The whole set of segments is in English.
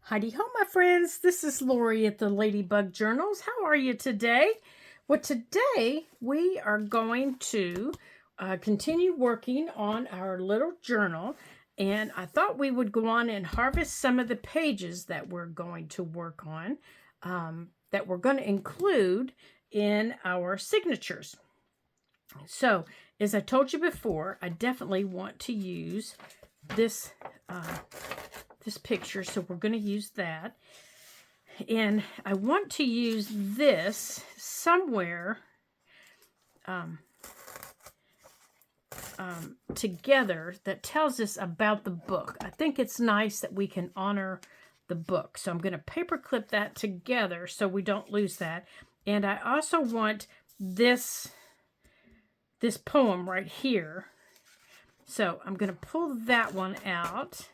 Heidi ho, my friends. This is Lori at the Ladybug Journals. How are you today? Well, today we are going to continue working on our little journal. And I thought we would go on and harvest some of the pages that we're going to work on, that we're going to include in our signatures. So, as I told you before, I definitely want to use this this picture, so we're going to use that. And I want to use this somewhere together that tells us about the book. I think it's nice that we can honor the book. So I'm going to paperclip that together so we don't lose that. And I also want this poem right here. So I'm going to pull that one out.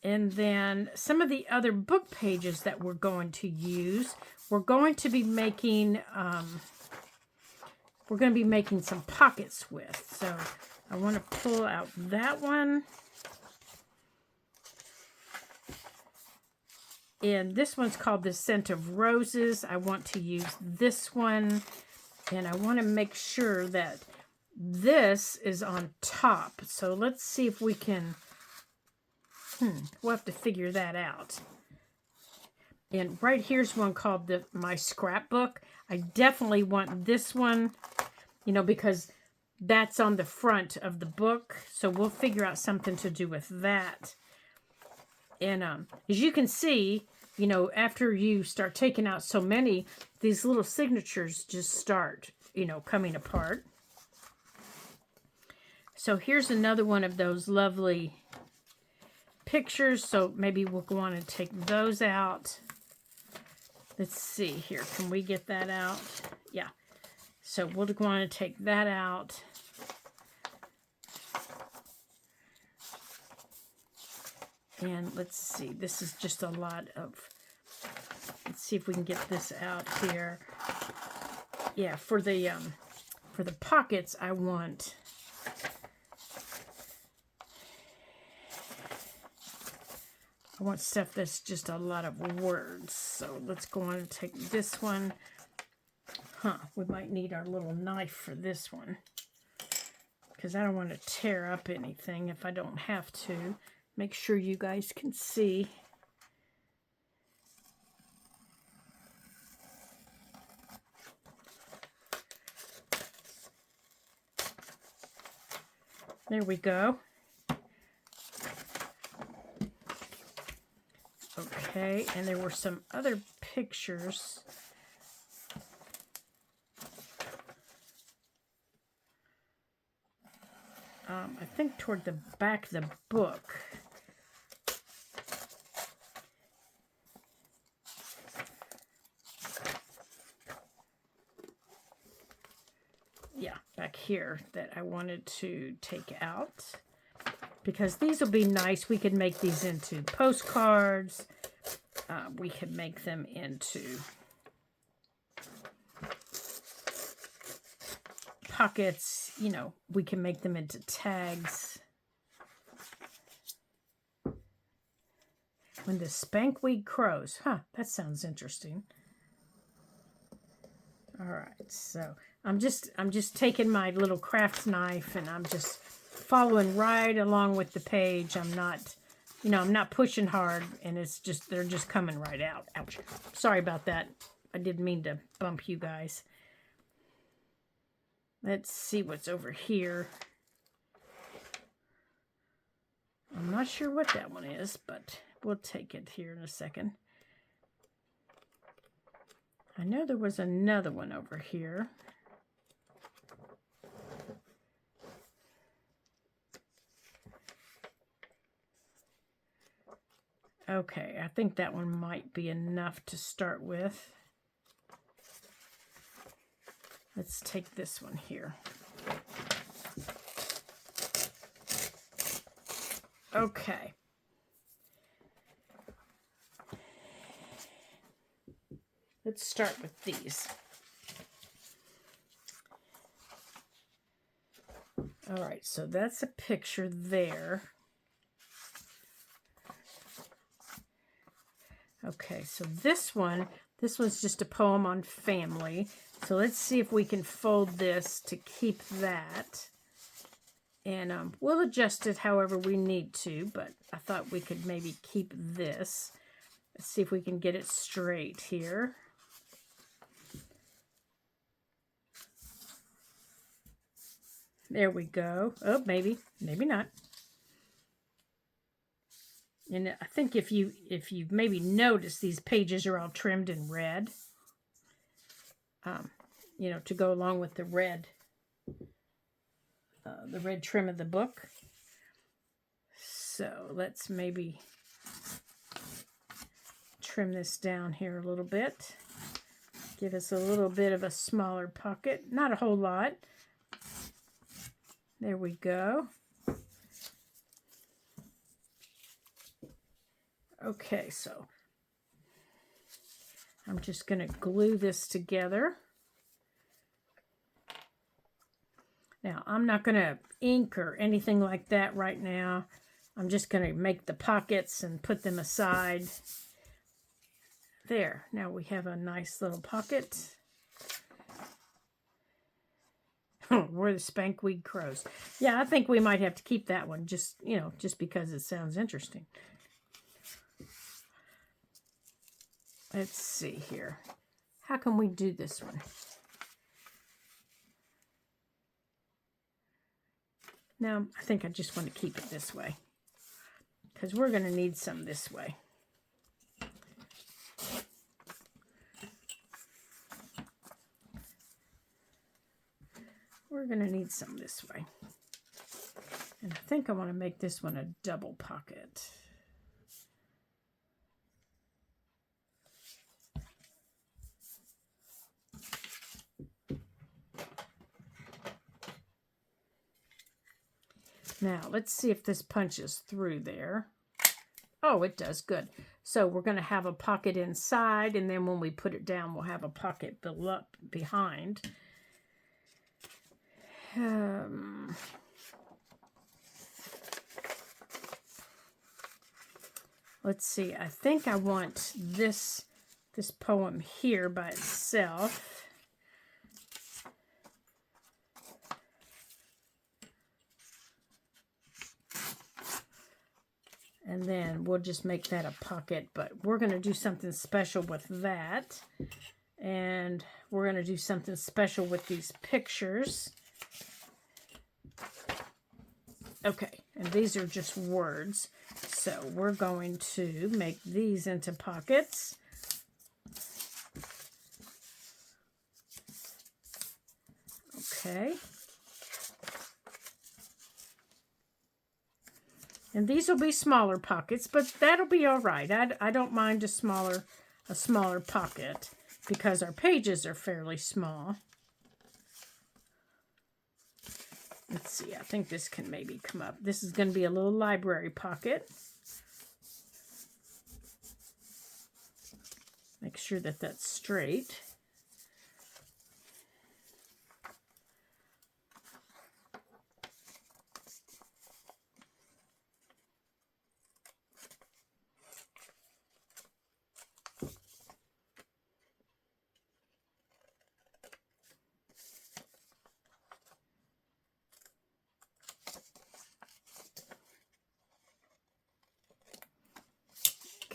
And then some of the other book pages that we're going to use, we're going to be making some pockets with. So I want to pull out that one. And this one's called The Scent of Roses. I want to use this one. And I want to make sure that this is on top. So let's see if we can... we'll have to figure that out. And right here's one called my scrapbook. I definitely want this one, because that's on the front of the book. So we'll figure out something to do with that. And as you can see, after you start taking out so many, these little signatures just start, coming apart. So here's another one of those lovely pictures, so maybe we'll go on and take those out. Let's see here. Can we get that out? Yeah. So we'll go on and take that out. And let's see. This is just a lot of... Let's see if we can get this out here. Yeah, for the pockets, I want... I want stuff that's just a lot of words. So let's go on and take this one. We might need our little knife for this one, because I don't want to tear up anything if I don't have to. Make sure you guys can see. There we go. Okay, and there were some other pictures. I think toward the back of the book. Yeah, back here that I wanted to take out. Because these will be nice. We could make these into postcards. We could make them into pockets. We can make them into tags. When the spankweed crows. That sounds interesting. All right, so I'm just taking my little craft knife and I'm just following right along with the page. I'm not pushing hard, and they're just coming right out. Ouch. Sorry about that. I didn't mean to bump you guys. Let's see what's over here. I'm not sure what that one is, but we'll take it here in a second. I know there was another one over here. Okay, I think that one might be enough to start with. Let's take this one here. Okay. Let's start with these. All right, so that's a picture there. Okay, so this one's just a poem on family. So let's see if we can fold this to keep that. And we'll adjust it however we need to, but I thought we could maybe keep this. Let's see if we can get it straight here. There we go. Oh, maybe not. And I think if you've maybe noticed, these pages are all trimmed in red. You know, to go along with the red trim of the book. So let's maybe trim this down here a little bit. Give us a little bit of a smaller pocket. Not a whole lot. There we go. Okay, so I'm just going to glue this together. Now, I'm not going to ink or anything like that right now. I'm just going to make the pockets and put them aside. There. Now we have a nice little pocket. We're the spankweed crows. Yeah, I think we might have to keep that one just, you know, just because it sounds interesting. Let's see here. How can we do this one? No, I think I just want to keep it this way because we're going to need some this way. We're going to need some this way. And I think I want to make this one a double pocket. Now, let's see if this punches through there. Oh, it does. Good. So we're going to have a pocket inside, and then when we put it down, we'll have a pocket behind. Let's see. I think I want this poem here by itself. And then we'll just make that a pocket, but we're going to do something special with that. And we're going to do something special with these pictures. Okay, and these are just words. So we're going to make these into pockets. Okay. And these will be smaller pockets, but that'll be all right. I don't mind a smaller pocket because our pages are fairly small. Let's see, I think this can maybe come up. This is going to be a little library pocket. Make sure that that's straight.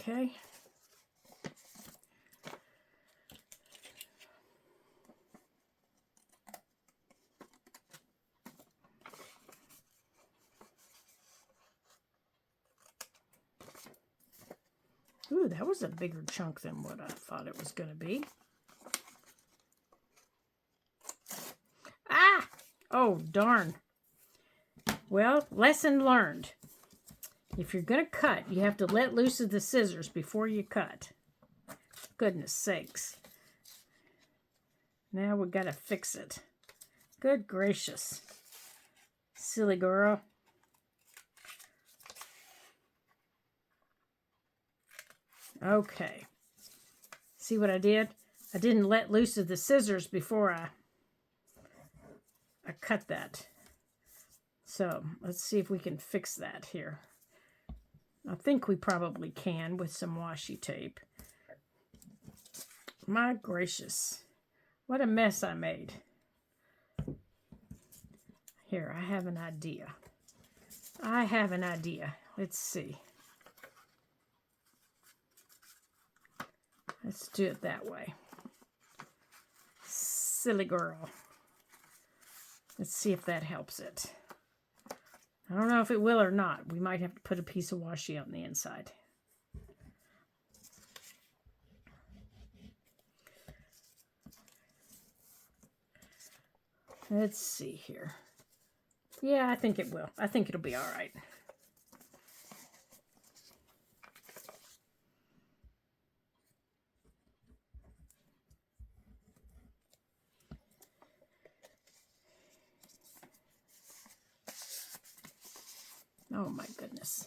Okay. Ooh, that was a bigger chunk than what I thought it was going to be. Ah! Oh, darn. Well, lesson learned. If you're going to cut, you have to let loose of the scissors before you cut. Goodness sakes. Now we've got to fix it. Good gracious. Silly girl. Okay. See what I did? I didn't let loose of the scissors before I cut that. So let's see if we can fix that here. I think we probably can with some washi tape. My gracious. What a mess I made. Here, I have an idea. Let's see. Let's do it that way. Silly girl. Let's see if that helps it. I don't know if it will or not. We might have to put a piece of washi on the inside. Let's see here. Yeah, I think it will. I think it'll be all right. Oh my goodness.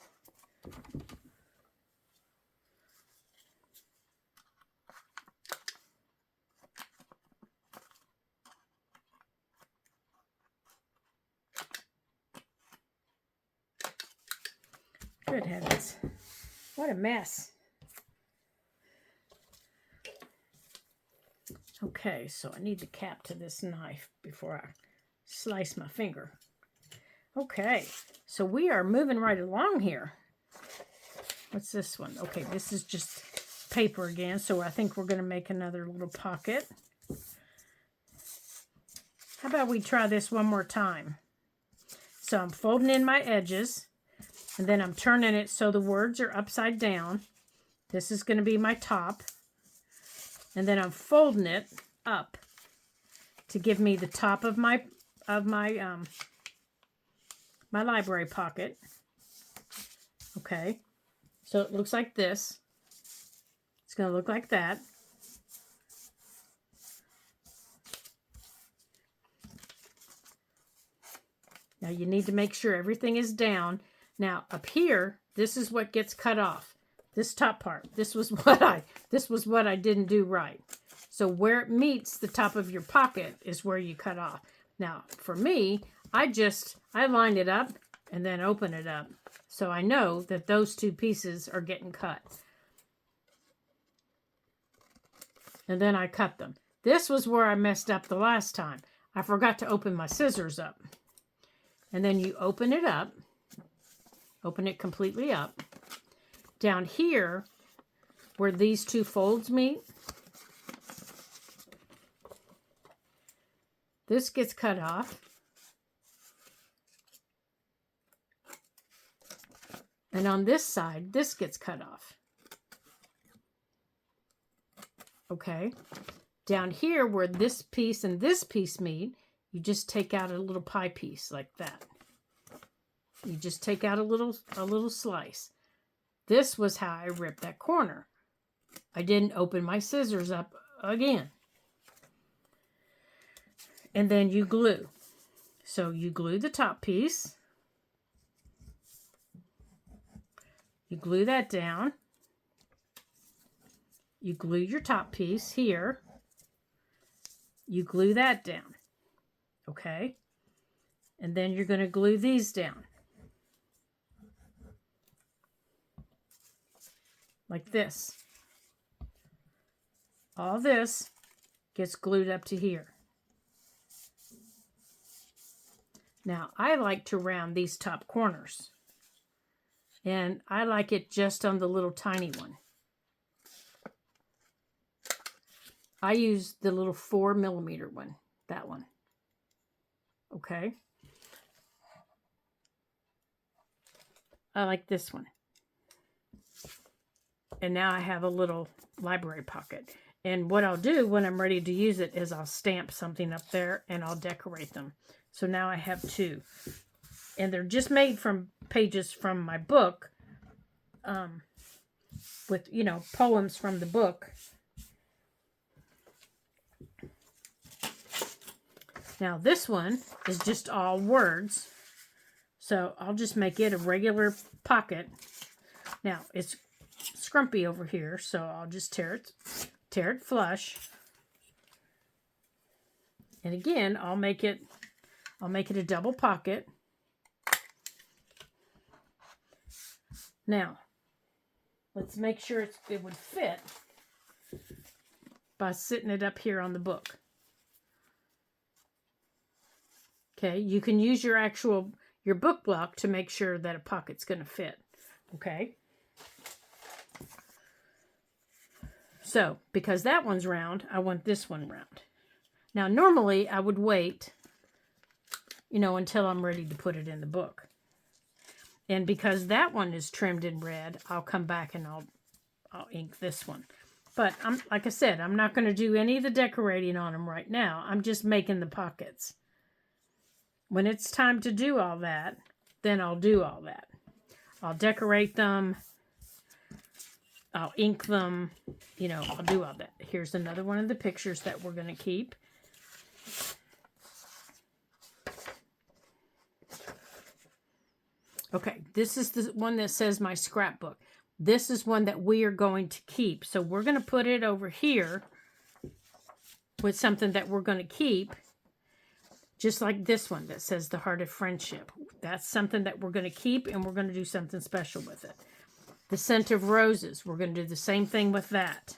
Good heavens. What a mess. Okay, so I need the cap to this knife before I slice my finger. Okay, so we are moving right along here. What's this one? Okay, this is just paper again, so I think we're going to make another little pocket. How about we try this one more time? So I'm folding in my edges, and then I'm turning it so the words are upside down. This is going to be my top. And then I'm folding it up to give me the top of my my library pocket. Okay, so it looks like this. It's going to look like that. Now you need to make sure everything is down. Now up here, this is what gets cut off. This top part. This was what I didn't do right. So where it meets the top of your pocket is where you cut off. Now for me, I line it up and then open it up. So I know that those two pieces are getting cut. And then I cut them. This was where I messed up the last time. I forgot to open my scissors up. And then you open it up. Open it completely up. Down here, where these two folds meet, this gets cut off. And on this side, this gets cut off. Okay. Down here, where this piece and this piece meet, you just take out a little pie piece like that. You just take out a little slice. This was how I ripped that corner. I didn't open my scissors up again. And then you glue. So you glue the top piece. You glue that down. You glue your top piece here. You glue that down. Okay? And then you're going to glue these down. Like this. All this gets glued up to here. Now, I like to round these top corners. And I like it just on the little tiny one. I use the little 4mm one. That one. Okay. I like this one. And now I have a little library pocket. And what I'll do when I'm ready to use it is I'll stamp something up there and I'll decorate them. So now I have two. And they're just made from pages from my book. With, poems from the book. Now this one is just all words. So I'll just make it a regular pocket. Now it's scrumpy over here, so I'll just tear it flush. And again, I'll make it a double pocket. Now, let's make sure it would fit. by sitting it up here on the book. Okay, you can use your book block to make sure that a pocket's going to fit. Okay. So, because that one's round, I want this one round. Now, normally I would wait, until I'm ready to put it in the book. And because that one is trimmed in red, I'll come back and I'll ink this one. But like I said, I'm not going to do any of the decorating on them right now. I'm just making the pockets. When it's time to do all that, then I'll do all that. I'll decorate them. I'll ink them. I'll do all that. Here's another one of the pictures that we're going to keep. Okay, this is the one that says my scrapbook. This is one that we are going to keep. So we're going to put it over here with something that we're going to keep. Just like this one that says the Heart of Friendship. That's something that we're going to keep, and we're going to do something special with it. The Scent of Roses. We're going to do the same thing with that.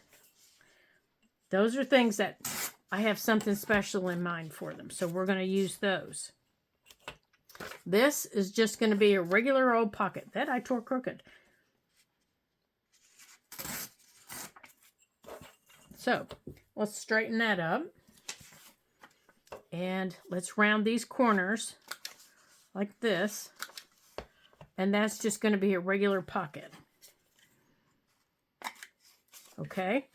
Those are things that I have something special in mind for them. So we're going to use those. This is just going to be a regular old pocket. That I tore crooked. So let's straighten that up. And let's round these corners like this. And that's just going to be a regular pocket. Okay.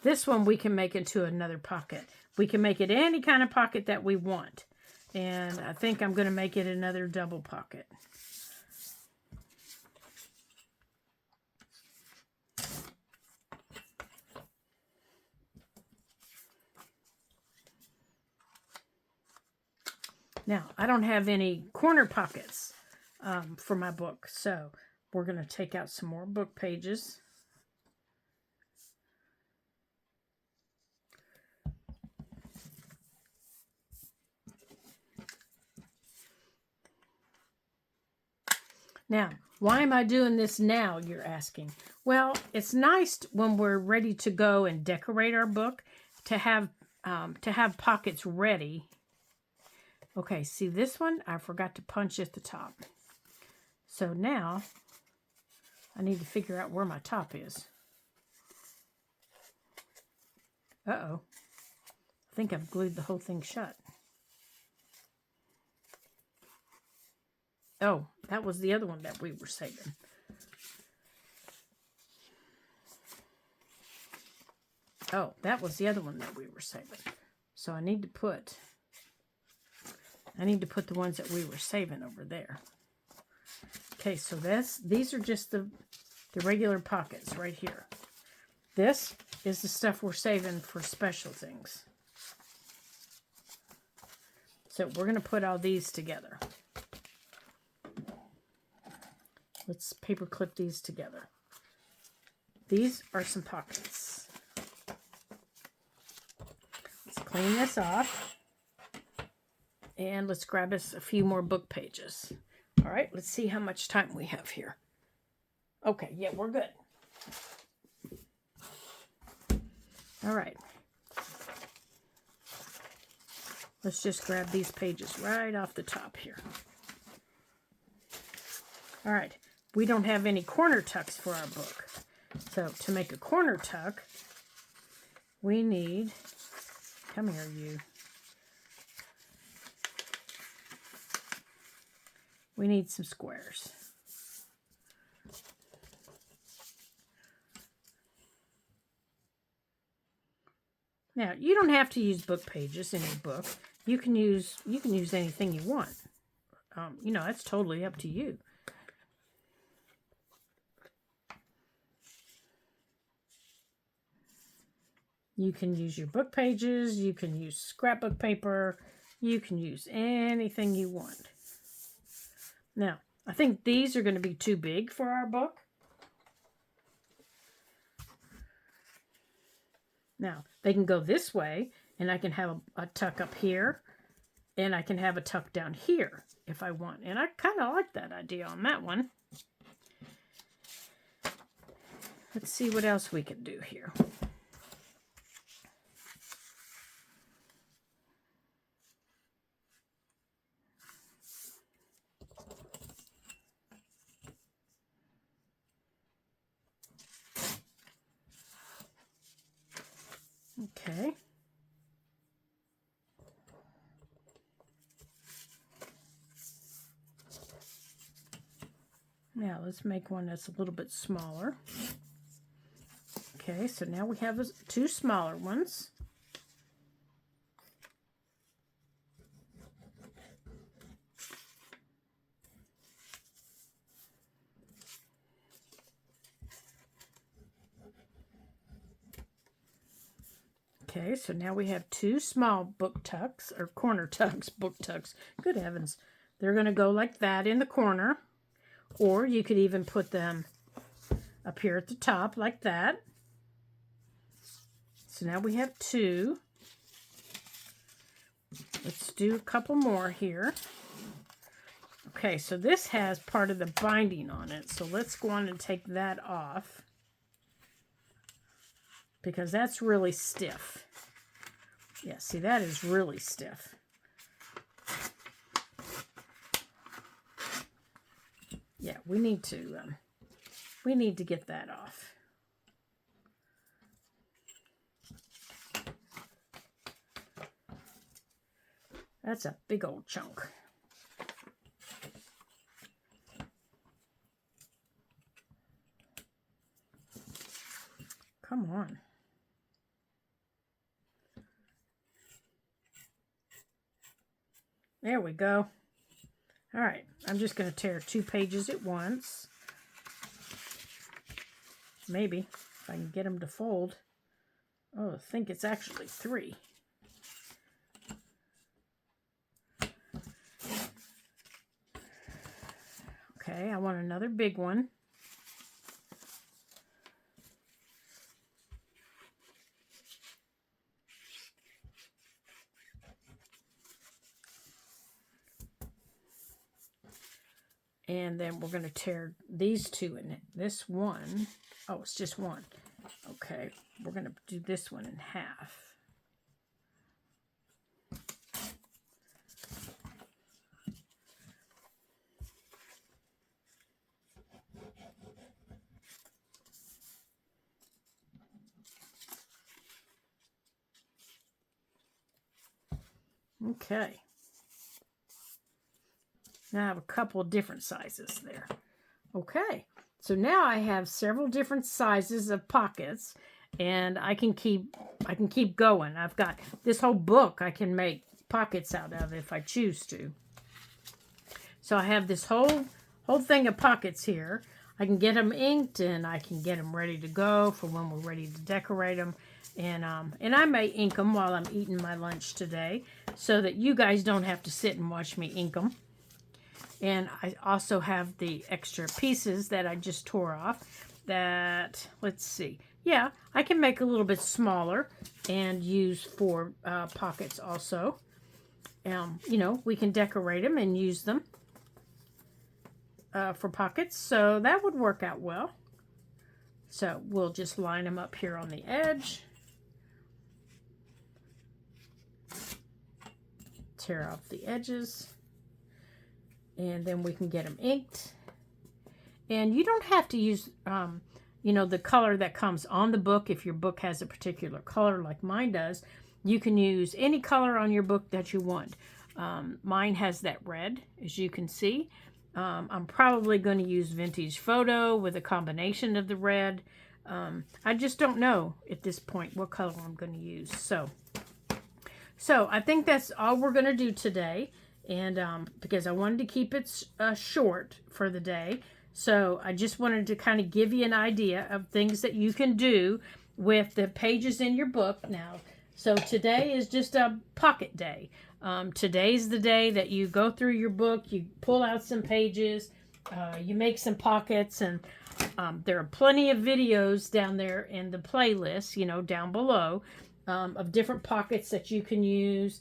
This one we can make into another pocket. We can make it any kind of pocket that we want. And I think I'm going to make it another double pocket. Now, I don't have any corner pockets for my book, so we're going to take out some more book pages. Now, why am I doing this now, you're asking? Well, it's nice when we're ready to go and decorate our book to have pockets ready. Okay, see this one? I forgot to punch at the top. So now, I need to figure out where my top is. Uh-oh. I think I've glued the whole thing shut. Oh, that was the other one that we were saving. Oh, that was the other one that we were saving. So I need to put the ones that we were saving over there. Okay, so these are just the regular pockets right here. This is the stuff we're saving for special things. So we're going to put all these together. Let's paper clip these together. These are some pockets. Let's clean this off. And let's grab us a few more book pages. All right, let's see how much time we have here. Okay, yeah, we're good. All right. Let's just grab these pages right off the top here. All right, we don't have any corner tucks for our book. So to make a corner tuck, we need, come here you. We need some squares. Now, you don't have to use book pages in your book. You can use anything you want. That's totally up to you. You can use your book pages. You can use scrapbook paper. You can use anything you want. Now, I think these are going to be too big for our book. Now, they can go this way, and I can have a tuck up here, and I can have a tuck down here if I want. And I kind of like that idea on that one. Let's see what else we can do here. Okay. Now let's make one that's a little bit smaller. Okay, so now we have two smaller ones. Okay, so now we have two small book tucks, or corner tucks, book tucks. Good heavens. They're going to go like that in the corner. Or you could even put them up here at the top like that. So now we have two. Let's do a couple more here. Okay, so this has part of the binding on it. So let's go on and take that off, because that's really stiff. Yeah, see, that is really stiff. Yeah, we need to get that off. That's a big old chunk. Come on. There we go. All right, I'm just going to tear 2 pages at once. Maybe, if I can get them to fold. Oh, I think it's actually 3. Okay, I want another big one. And then we're going to tear these 2 in it. This one, oh, it's just one. Okay, we're going to do this one in half. Okay. Now I have a couple of different sizes there. Okay, so now I have several different sizes of pockets, and I can keep going. I've got this whole book I can make pockets out of if I choose to. So I have this whole thing of pockets here. I can get them inked, and I can get them ready to go for when we're ready to decorate them. And I may ink them while I'm eating my lunch today, so that you guys don't have to sit and watch me ink them. And I also have the extra pieces that I just tore off that, let's see. Yeah, I can make a little bit smaller and use for pockets also. You know, we can decorate them and use them for pockets. So that would work out well. So we'll just line them up here on the edge. Tear off the edges. And then we can get them inked. And you don't have to use, you know, the color that comes on the book. If your book has a particular color like mine does, you can use any color on your book that you want. Mine has that red, as you can see. I'm probably going to use Vintage Photo with a combination of the red. I just don't know at this point what color I'm going to use. So I think that's all we're going to do today. And because I wanted to keep it short for the day. So I just wanted to kind of give you an idea of things that you can do with the pages in your book now. So today is just a pocket day. Today's the day that you go through your book, you pull out some pages, you make some pockets, and there are plenty of videos down there in the playlist, you know, down below, of different pockets that you can use.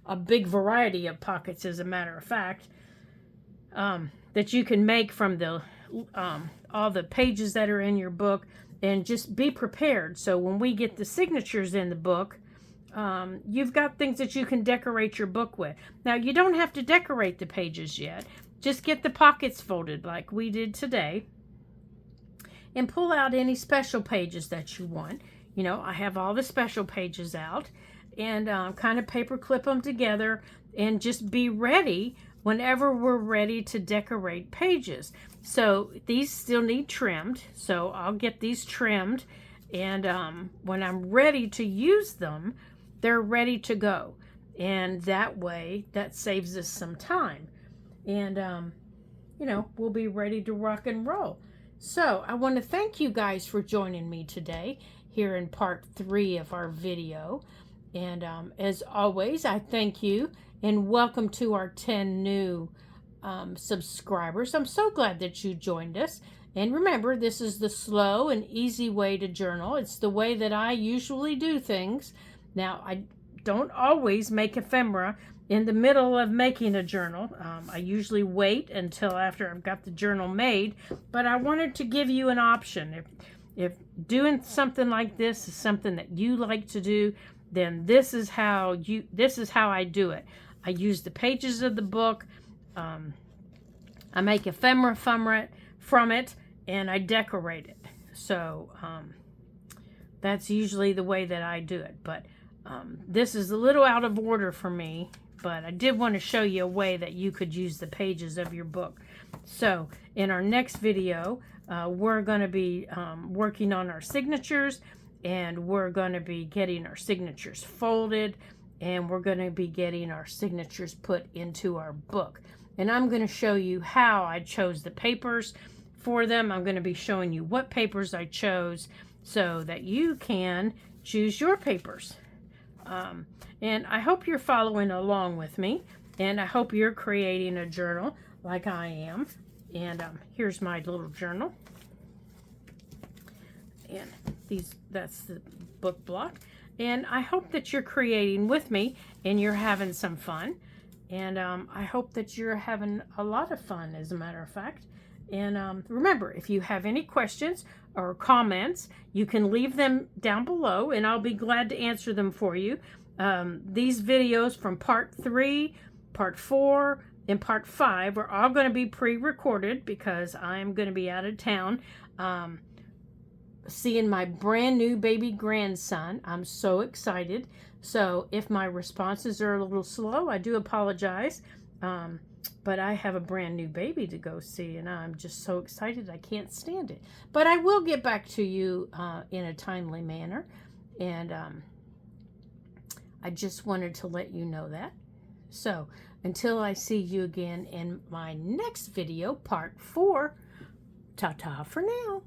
A big variety of pockets, as a matter of fact, that you can make from the all the pages that are in your book, and just be prepared. So when we get the signatures in the book, you've got things that you can decorate your book with. Now, you don't have to decorate the pages yet. Just get the pockets folded like we did today, and pull out any special pages that you want. you know, I have all the special pages out, and kind of paper clip them together and just be ready whenever we're ready to decorate pages. So these still need trimmed, so I'll get these trimmed, and when I'm ready to use them, they're ready to go. And that way, that saves us some time. And, you know, we'll be ready to rock and roll. So I want to thank you guys for joining me today here in part 3 of our video. And as always, I thank you and welcome to our 10 new subscribers. I'm so glad that you joined us. And remember, this is the slow and easy way to journal. It's the way that I usually do things. Now, I don't always make ephemera in the middle of making a journal. I usually wait until after I've got the journal made, but I wanted to give you an option. If doing something like this is something that you like to do, then this is how I do it. I use the pages of the book. I make ephemera from it, and I decorate it. So that's usually the way that I do it. But this is a little out of order for me, but I did want to show you a way that you could use the pages of your book. So in our next video, we're going to be working on our signatures, and we're going to be getting our signatures folded, and we're going to be getting our signatures put into our book. And I'm going to show you how I chose the papers for them. I'm going to be showing you what papers I chose so that you can choose your papers. And I hope you're following along with me, and I hope you're creating a journal like I am. And here's my little journal, and that's the book block. And I hope that you're creating with me and you're having some fun. And I hope that you're having a lot of fun, as a matter of fact. And remember, if you have any questions or comments, you can leave them down below, and I'll be glad to answer them for you. These videos from part 3, part 4, and part 5 are all going to be pre-recorded because I'm going to be out of town seeing my brand new baby grandson. I'm so excited. So if my responses are a little slow, I do apologize. But I have a brand new baby to go see, and I'm just so excited. I can't stand it. But I will get back to you in a timely manner. And I just wanted to let you know that. So until I see you again in my next video, part 4, ta-ta for now.